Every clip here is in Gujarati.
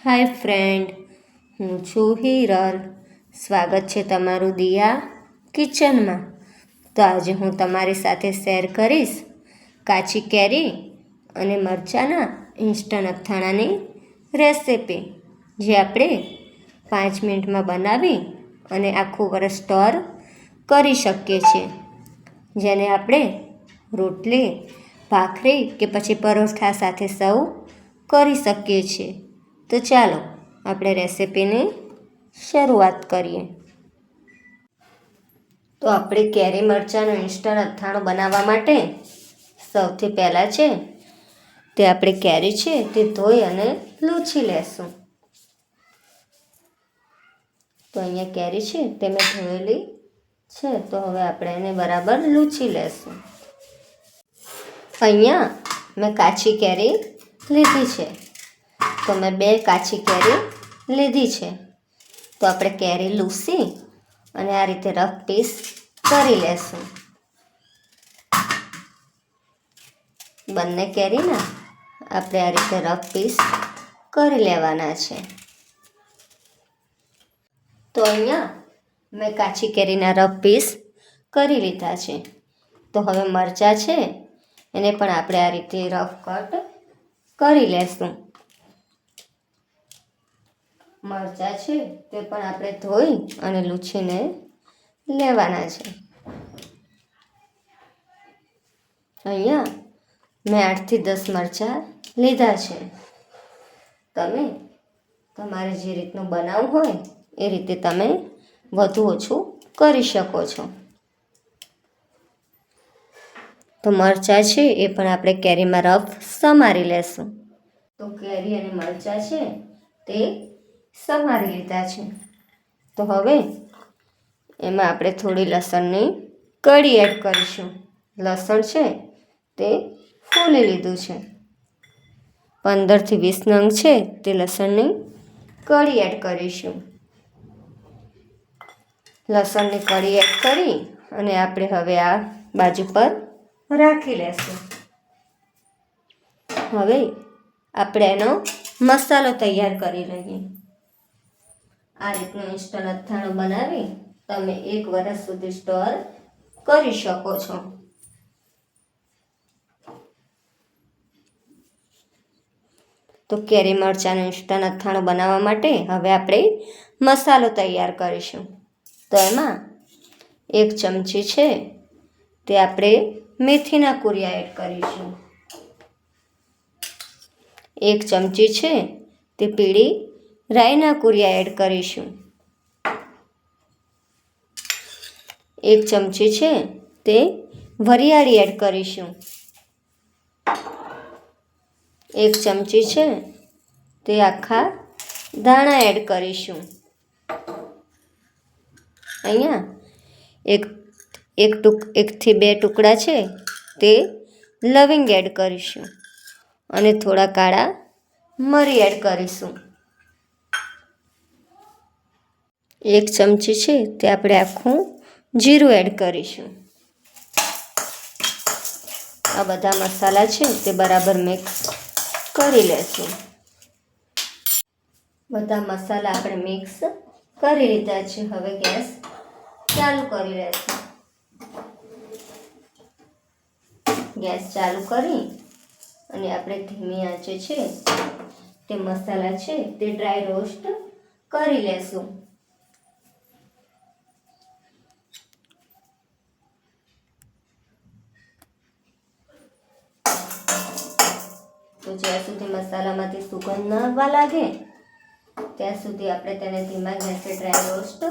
હાય ફ્રેન્ડ, હું છું હિરલ. સ્વાગત છે તમારું દિયા કિચનમાં. તો આજે હું તમારી સાથે શેર કરીશ કાચી કેરી અને મરચાંના ઇન્સ્ટન્ટ અથાણાની રેસિપી, જે આપણે 5 મિનિટમાં બનાવી અને આખું વર્ષ સ્ટોર કરી શકીએ છીએ, જેને આપણે રોટલી, ભાખરી કે પછી પરોઠા સાથે સર્વ કરી શકીએ છીએ. તો ચાલો આપણે રેસિપીની શરૂઆત કરીએ. તો આપણે કેરી મરચાંનું ઇન્સ્ટન્ટ અથાણું બનાવવા માટે સૌથી પહેલાં છે તે આપણે કેરી છે તે ધોઈ અને લૂછી લેશું. તો અહીંયા કેરી છે તે મેં ધોયેલી છે, તો હવે આપણે એને બરાબર લૂછી લેશું. અહીંયા મેં કાચી કેરી લીધી છે, તો મેં 2 કાચી કેરી લીધી છે. તો આપણે કેરી લૂછી અને આ રીતે રફ પીસ કરી લેશું. બંને કેરીના આપણે આ રીતે રફ પીસ કરી લેવાના છે. તો અહીંયા મેં કાચી કેરીના રફ પીસ કરી લીધા છે. તો હવે મરચાં છે એને પણ આપણે આ રીતે રફ કટ કરી લેશું. મરચાં છે તે પણ આપણે ધોઈ અને લૂછીને લેવાના છે. અહીંયા મેં 8થી 10 મરચાં લીધા છે. તમે તમારે જે રીતનું બનાવવું હોય એ રીતે તમે વધુ ઓછું કરી શકો છો. તો મરચાં છે એ પણ આપણે કેરીમાં રફ સમારી લેશું. તો કેરી અને મરચાં છે તે સમારી લીધા છે. તો હવે એમાં આપણે થોડી લસણની કળી એડ કરીશું. લસણ છે તે ફોલી લીધું છે. 15થી 20 નંગ છે તે લસણની કળી એડ કરીશું. લસણની કળી એડ કરી અને આપણે હવે આ બાજુ પર રાખી લેશું. હવે આપણે એનો મસાલો તૈયાર કરી લઈએ. આ રીતનું ઇન્સ્ટન્ટ અથાણું બનાવી તમે 1 વર્ષ સુધી સ્ટોર કરી શકો છો. તો કેરી મરચાંનું ઇન્સ્ટન્ટ અથાણું બનાવવા માટે હવે આપણે મસાલો તૈયાર કરીશું. તો એમાં 1 ચમચી છે તે આપણે મેથીના કૂરિયા એડ કરીશું. 1 ચમચી છે તે પીળી રાઈના કૂરિયા એડ કરીશું. 1 ચમચી છે તે વરિયાળી એડ કરીશું. 1 ચમચી છે તે આખા ધાણા એડ કરીશું. અહીંયા 1 થી 2 ટુકડા છે તે લવિંગ એડ કરીશું અને થોડા કાળા મરી એડ કરીશું. 1 ચમચી છે તે આપણે આખું જીરું એડ કરીશું. આ બધા મસાલા છે તે બરાબર મિક્સ કરી લેશું. બધા મસાલા આપણે મિક્સ કરી લીધા છે. હવે ગેસ ચાલુ કરી લેશું. ગેસ ચાલુ કરી અને આપણે ધીમી આંચે છે તે મસાલા છે તે ડ્રાય રોસ્ટ કરી લેશું. તો જ્યાં સુધી મસાલામાંથી સુગંધ ન આવવા લાગે ત્યાં સુધી આપણે તેને ધીમા ગેસે ડ્રાય રોસ્ટ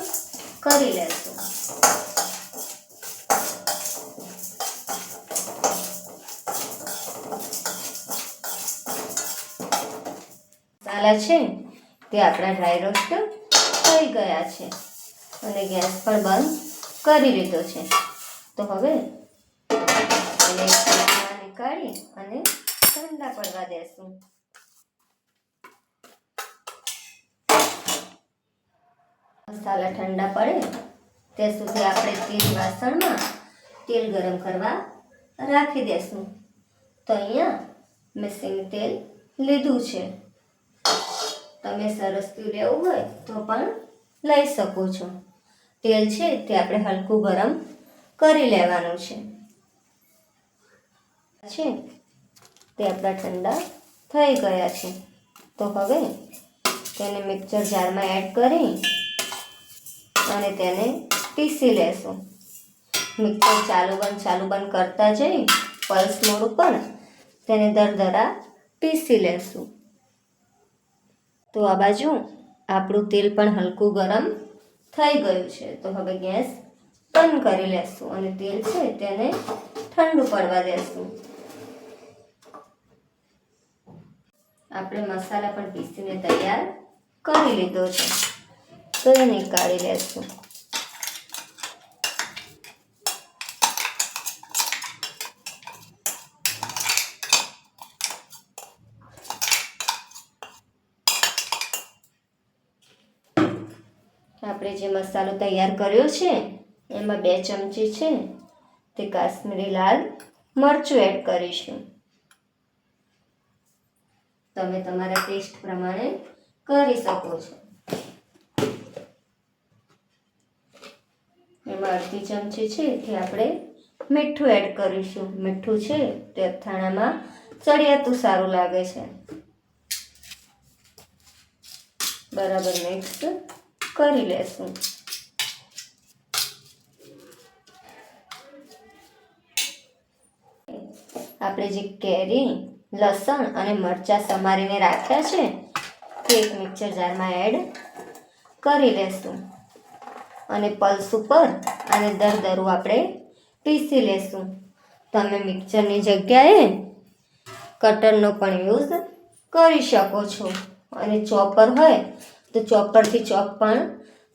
કરી લેશું. મસાલા છે તે આપણા ડ્રાય રોસ્ટ થઈ ગયા છે અને ગેસ પણ બંધ કરી લીધો છે. તો હવે એને નીકાળી અને ઠંડા પડવા દેશું. મસાલા ઠંડા પડે ત્યાં સુધી આપણે તેલ વાસણમાં તેલ ગરમ કરવા રાખી દેશું. તો અહીંયા મેં સિંગ તેલ લીધું છે. તમે સરસથી લેવું હોય તો પણ લઈ શકો છો. તેલ છે તે આપણે હલકું ગરમ કરી લેવાનું છે તે આપણા ઠંડા થઈ ગયા છે. તો હવે તેને મિક્સર જારમાં એડ કરી અને તેને પીસી લેશું. મિક્સર ચાલુ બંધ કરતા જઈ પલ્સ મોડ ઉપર તેને દરદરા પીસી લેશું. તો આ બાજુ આપણું તેલ પણ હલકું ગરમ થઈ ગયું છે. તો હવે ગેસ બંધ કરી લેશું અને તેલ છે તેને ઠંડુ પડવા દેશું. આપણે મસાલા પણ પીસીને તૈયાર કરી લીધો છે. તો એ નીકાળી લેશું. આપણે જે મસાલો તૈયાર કર્યો છે એમાં 2 ચમચી છે તે કાશ્મીરી લાલ મરચું એડ કરીશું. તમે તમારા ટેસ્ટ પ્રમાણે કરી શકો છો. એમાં અડધી ચમચી છે તે આપણે મીઠું એડ કરીશું. મીઠું છે તે અથાણામાં ચડિયાતું સારું લાગે છે. બરાબર મિક્સ કરી લેશું. આપણે જે કેરી, લસણ અને મરચાં સમારીને રાખ્યા છે તે એક મિક્સર જારમાં એડ કરી લેશું અને પલ્સ ઉપર આને દરદરું આપણે પીસી લેશું. તમે મિક્સરની જગ્યાએ કટરનો પણ યુઝ કરી શકો છો અને ચોપર હોય તો ચોપરથી ચોપ પણ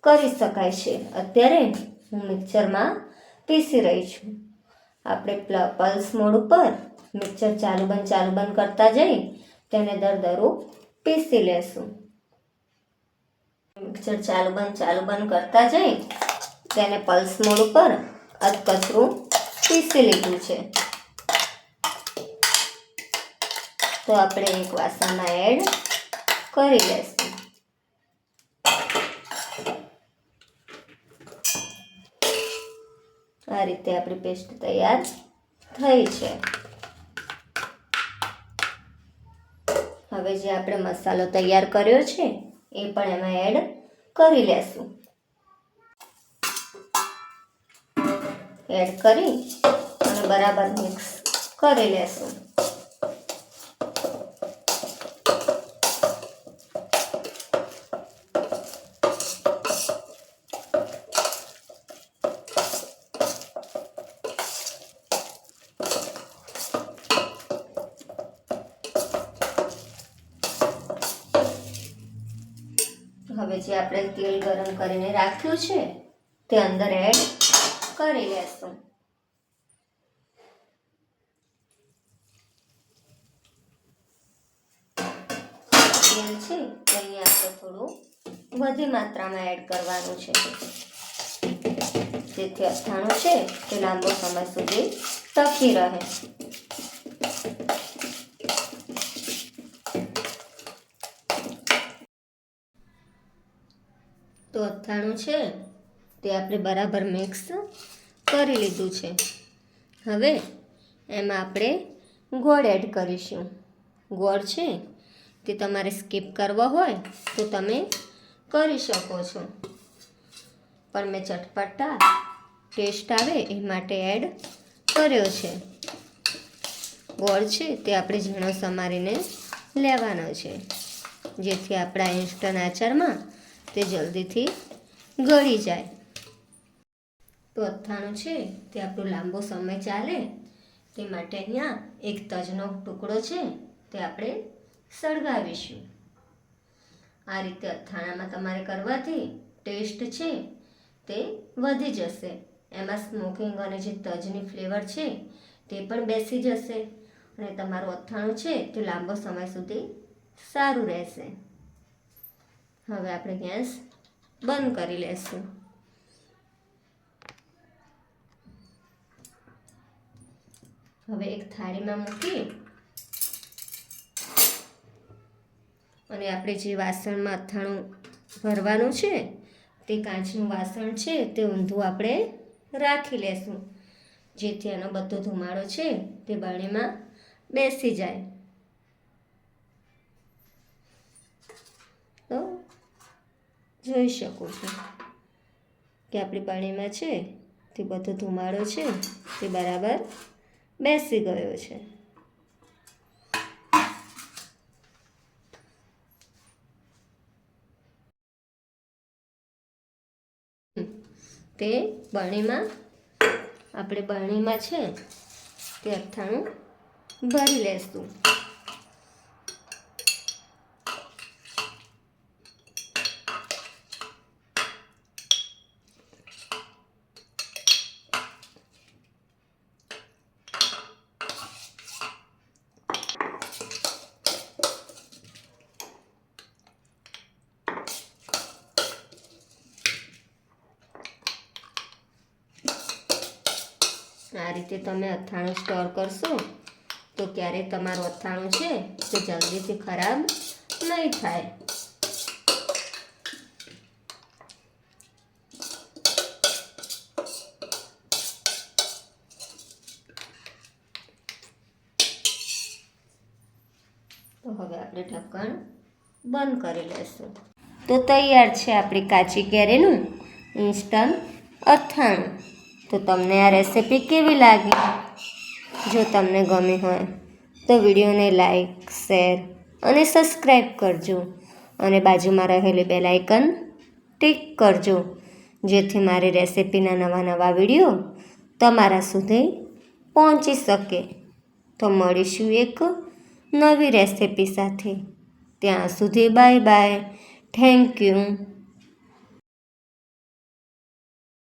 કરી શકાય છે. અત્યારે હું મિક્સરમાં પીસી રહી છું. આપણે પલ્સ મોડ ઉપર મિક્સર ચાલુ બંધ કરતા જઈ તેને દરદરું પીસી લેશું. મિક્સર ચાલુ બંધ કરતા જઈ તેને પલ્સ મોડ ઉપર અધકચરું પીસી લીધું છે. તો આપણે એક વાસણમાં એડ કરી લેશું. આ રીતે આપણી પેસ્ટ તૈયાર થઈ છે. હવે જે આપણે મસાલો તૈયાર કર્યો છે એ પણ એમાં એડ કરી લેશું. એડ કરી અને બરાબર મિક્સ કરી લેશું. હવે જે આપણે તેલ ગરમ કરીને રાખ્યું છે તે અંદર એડ કરી લેશું. તેલ છે તે અહીંયા આપણે થોડું વધી માત્રામાં એડ કરવાનું છે જેથી અથાણું છે તે લાંબો સમય સુધી ટકી રહે. તો અથાણું છે તે આપણે બરાબર મિક્સ કરી લીધું છે. હવે એમાં આપણે ગોળ એડ કરીશું. ગોળ છે તે તમારે સ્કીપ કરવો હોય તો તમે કરી શકો છો, પણ મેં ચટપટા ટેસ્ટ આવે એ માટે એડ કર્યો છે. ગોળ છે તે આપણે ઝીણો સમારીને લેવાનો છે જેથી આપણા ઇન્સ્ટન્ટ આચારમાં તે જલ્દીથી ગળી જાય. તો અથાણું છે તે આપણું લાંબો સમય ચાલે તે માટે અહીંયા એક તજનો ટુકડો છે તે આપણે સળગાવીશું. આ રીતે અથાણામાં તમારે કરવાથી ટેસ્ટ છે તે વધી જશે. એમાં સ્મોકિંગ અને જે તજની ફ્લેવર છે તે પણ બેસી જશે અને તમારું અથાણું છે તે લાંબો સમય સુધી સારું રહેશે. હવે આપણે ગેસ બંધ કરી લેશું. હવે એક થાળીમાં મૂકી અને આપણે જે વાસણમાં અથાણું ભરવાનું છે તે કાચનું વાસણ છે તે ઊંધું આપણે રાખી લેશું, જેથી આનો બધો ધુમાડો છે તે બરણીમાં બેસી જાય. તો જોઈ શકો છો કે આપણી બરણીમાં છે તે બધો ધુમાડો છે તે બરાબર બેસી ગયો છે. તે બરણીમાં આપણે બરણીમાં છે તે અથાણું ભરી લેશું. આ રીતે તમે અથાણું સ્ટોર કરશો તો ક્યારેય તમારું અથાણું છે તે જલ્દીથી ખરાબ નહીં થાય. તો હવે આપણે ઢક્કણ બંધ કરી લેશું. તો તૈયાર છે આપણી કાચી કેરીનું ઇન્સ્ટન્ટ અથાણું. તો તમને આ રેસિપી કેવી લાગી? જો તમને ગમી હોય તો વિડીયોને લાઈક, શેર અને સબસ્ક્રાઈબ કરજો અને બાજુમાં રહેલી બેલ આઇકન ટિક કરજો, જેથી મારી રેસિપીના નવા વિડીયો તમારા સુધી પહોંચી શકે. તો મળીશું એક નવી રેસિપી સાથે. ત્યાં સુધી બાય બાય. Thank you.